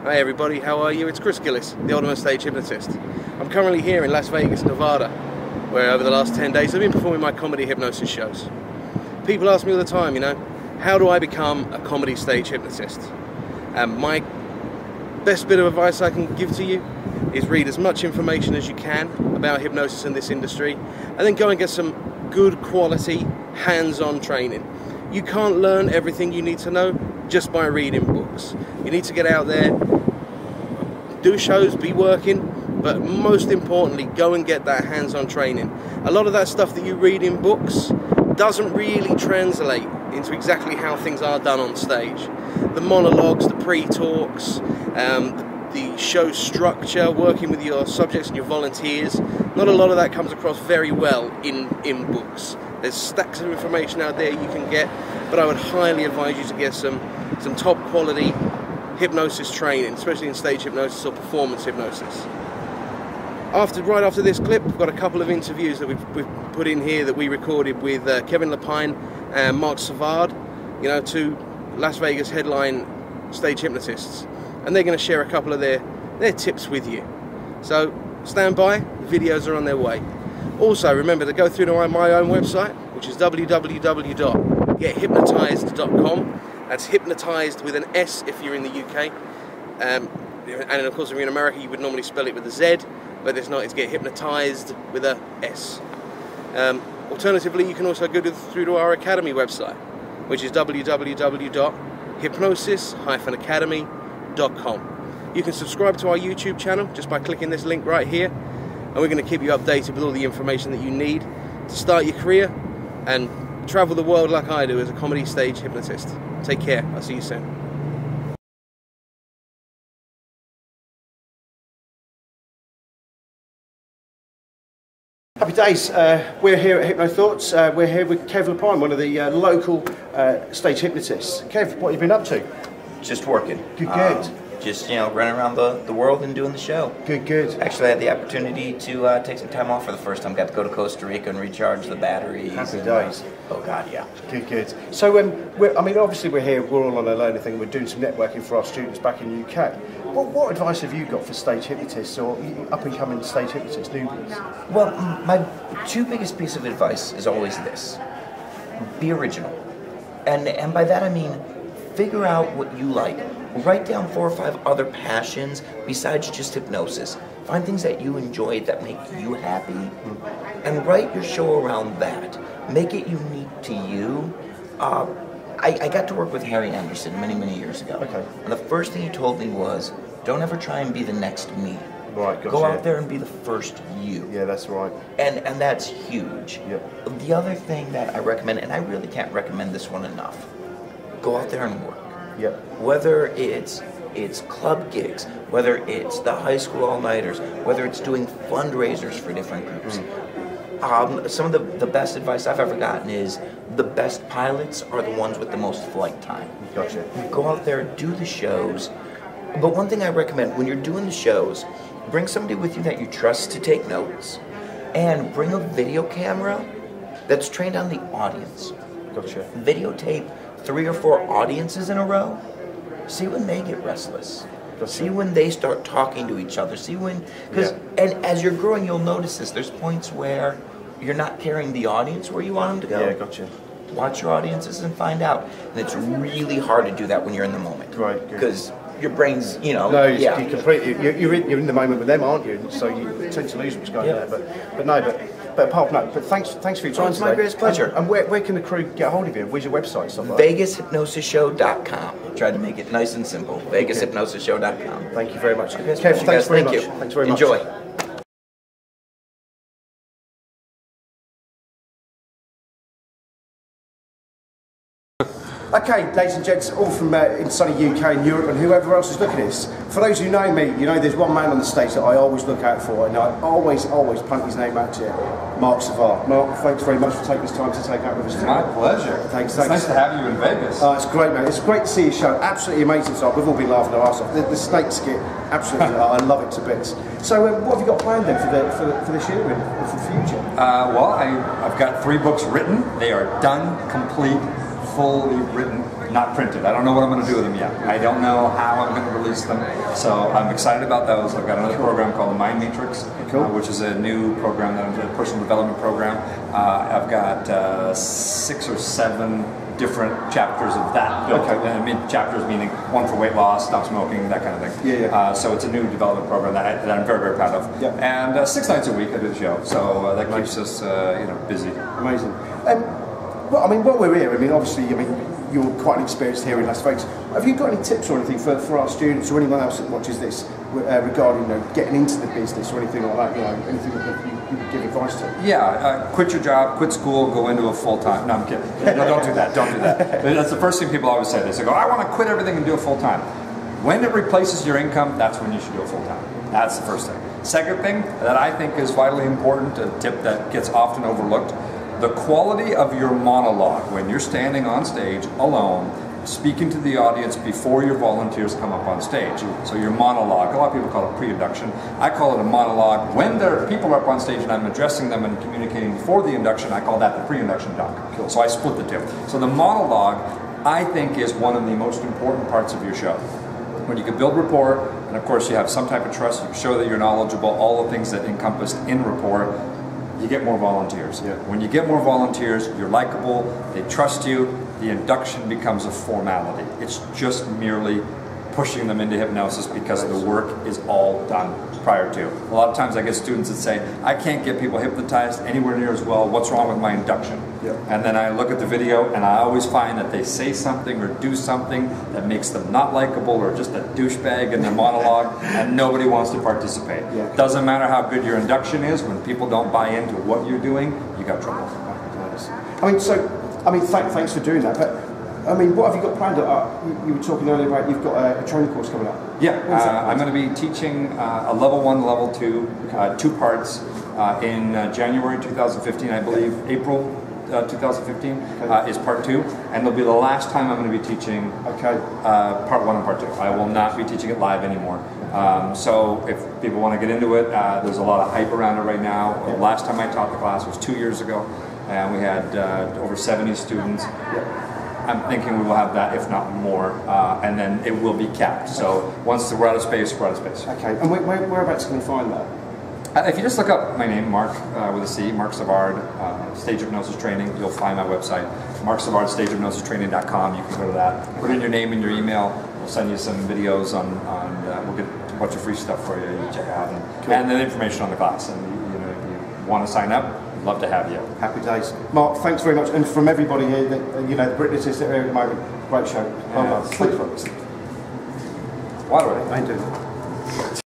Hi everybody, how are you? It's Chris Gillis, the ultimate stage hypnotist. I'm currently here in Las Vegas, Nevada, where over the last 10 days I've been performing my comedy hypnosis shows. People ask me all the time, you know, how do I become a comedy stage hypnotist? My best bit of advice I can give to you is read as much information as you can about hypnosis in this industry, and then go and get some good quality hands-on training. You can't learn everything you need to know just by reading books. You need to get out there, do shows, be working, but most importantly, go and get that hands-on training. A lot of that stuff that you read in books doesn't really translate into exactly how things are done on stage. The monologues, the pre-talks, the show structure, working with your subjects and your volunteers, not a lot of that comes across very well in books. There's stacks of information out there you can get, but I would highly advise you to get some top quality hypnosis training, especially in stage hypnosis or performance hypnosis. Right after this clip, we've got a couple of interviews that we've put in here that we recorded with Kevin Lapine and Marc Savard, you know, two Las Vegas headline stage hypnotists, and they're going to share a couple of their tips with you. So stand by, the videos are on their way. Also, remember to go through to my own website, which is www.gethypnotized.com. That's hypnotized with an S if you're in the UK. And of course, if you're in America, you would normally spell it with a Z, but it's not, it's Get Hypnotized with a S. Alternatively, you can also go through to our Academy website, which is www.hypnosis-academy.com. You can subscribe to our YouTube channel just by clicking this link right here, and we're going to keep you updated with all the information that you need to start your career and travel the world like I do as a comedy stage hypnotist. Take care. I'll see you soon. Happy days. We're here at Hypnothoughts. We're here with Kevin Lapine, one of the local stage hypnotists. Kev, what have you been up to? Just working. Good. Just, you know, running around the world and doing the show. Good. Actually, I had the opportunity to take some time off for the first time. Got to go to Costa Rica and recharge the batteries. Happy days. Oh, God, yeah. Good. So, I mean, obviously we're here, we're all on a learning thing, we're doing some networking for our students back in the UK. What advice have you got for stage hypnotists or up-and-coming stage hypnotists, newbies? Well, my two biggest pieces of advice is always this. Be original. And by that I mean, figure out what you like. Write down 4 or 5 other passions besides just hypnosis. Find things that you enjoy that make you happy, and write your show around that. Make it unique to you. I got to work with Harry Anderson many years ago. Okay. And the first thing he told me was, don't ever try and be the next me. Right, gotcha. Go out there and be the first you. Yeah, that's right. And that's huge. Yep. The other thing that I recommend, and I really can't recommend this one enough, go out there and work. Yep. Whether it's club gigs, whether it's the high school all-nighters, whether it's doing fundraisers for different groups. Some of the best advice I've ever gotten is the best pilots are the ones with the most flight time. Gotcha. Go out there, do the shows. But one thing I recommend, when you're doing the shows, bring somebody with you that you trust to take notes, and bring a video camera that's trained on the audience. Gotcha. Videotape 3 or 4 audiences in a row. See when they get restless. Gotcha. See when they start talking to each other. See when, and as you're growing, you'll notice this. There's points where you're not carrying the audience where you want them to go. Yeah, gotcha. Watch your audiences and find out. And it's really hard to do that when you're in the moment. Right. Because your brain's, you know. No, yeah. you completely. You're in the moment with them, aren't you? So you tend to lose what's going there. But apart from that, but thanks for your time. It's my greatest pleasure. And where can the crew get a hold of you? Where's your website? Stuff like VegasHypnosisShow.com. Tried to make it nice and simple. VegasHypnosisShow.com. Thank you very much. Okay. Kev, thanks very much. Thank you. Thanks very much. Enjoy. Okay, ladies and gents, all from in sunny UK and Europe and whoever else is looking at this. For those who know me, you know there's one man on the stage that I always look out for, and I always punt his name out to you, Marc Savard. Mark, thanks very much for taking this time to take out with us today. My pleasure. Thanks. It's nice to have you in Vegas. It's great, man. It's great to see your show. Absolutely amazing stuff. We've all been laughing our arse off. The snake skit, absolutely, I love it to bits. So, what have you got planned then for this year and for the future? Well, I've got 3 books written. They are done, complete, fully written, not printed. I don't know what I'm going to do with them yet. I don't know how I'm going to release them, so I'm excited about those. I've got another program called the Mind Matrix, which is a new program, a personal development program. I've got 6 or 7 different chapters of that built. I mean, chapters meaning one for weight loss, stop smoking, that kind of thing. So it's a new development program that I'm very, very proud of. And 6 nights a week I do the show, so that keeps us busy. Amazing. Well, I mean, while we're here, I mean, obviously, I mean, you're quite experienced here in Las Vegas. Have you got any tips or anything for our students or anyone else that watches this regarding getting into the business or anything like that? Anything that you would give advice to? Yeah, quit your job, quit school, go into a full-time. No, I'm kidding. No, don't do that. Don't do that. That's the first thing people always say. They go, I want to quit everything and do it full-time. When it replaces your income, that's when you should do it full-time. That's the first thing. Second thing that I think is vitally important, a tip that gets often overlooked, the quality of your monologue when you're standing on stage alone, speaking to the audience before your volunteers come up on stage. So your monologue, a lot of people call it pre-induction. I call it a monologue. When there are people up on stage and I'm addressing them and communicating before the induction, I call that the pre-induction talk. So I split the two. So the monologue, I think, is one of the most important parts of your show. When you can build rapport, and of course you have some type of trust, you show that you're knowledgeable, all the things that encompass in rapport, you get more volunteers. When you get more volunteers, you're likable, they trust you, the induction becomes a formality. It's just merely pushing them into hypnosis because the work is all done prior to. A lot of times I get students that say, I can't get people hypnotized anywhere near as well, what's wrong with my induction? And then I look at the video and I always find that they say something or do something that makes them not likable or just a douchebag in their monologue and nobody wants to participate. Doesn't matter how good your induction is, when people don't buy into what you're doing, you got trouble. I mean, thanks for doing that, but I mean, what have you got planned? You were talking earlier about you've got a training course coming up. I'm going to be teaching a level 1, level 2, 2 parts in January 2015, I believe. April 2015 is part 2, and it'll be the last time I'm going to be teaching part 1 and part 2. I will not be teaching it live anymore. So if people want to get into it, there's a lot of hype around it right now. The last time I taught the class was 2 years ago, and we had over 70 students. I'm thinking we will have that, if not more, and then it will be capped. So once we're out of space, we're out of space. Okay, and whereabouts can we find that? If you just look up my name, Mark with a C, Marc Savard, Stage Hypnosis Training, you'll find my website, Marc Savard, StageHypnosisTraining.com. You can go to that, put in your name and your email. We'll send you some videos we'll get a bunch of free stuff for you to check out, and then information on the class. And if you want to sign up, we'd love to have you. Happy days. Mark, thanks very much. And from everybody here, the British that are here at the moment, great show. Well done. Water. I ain't doing it.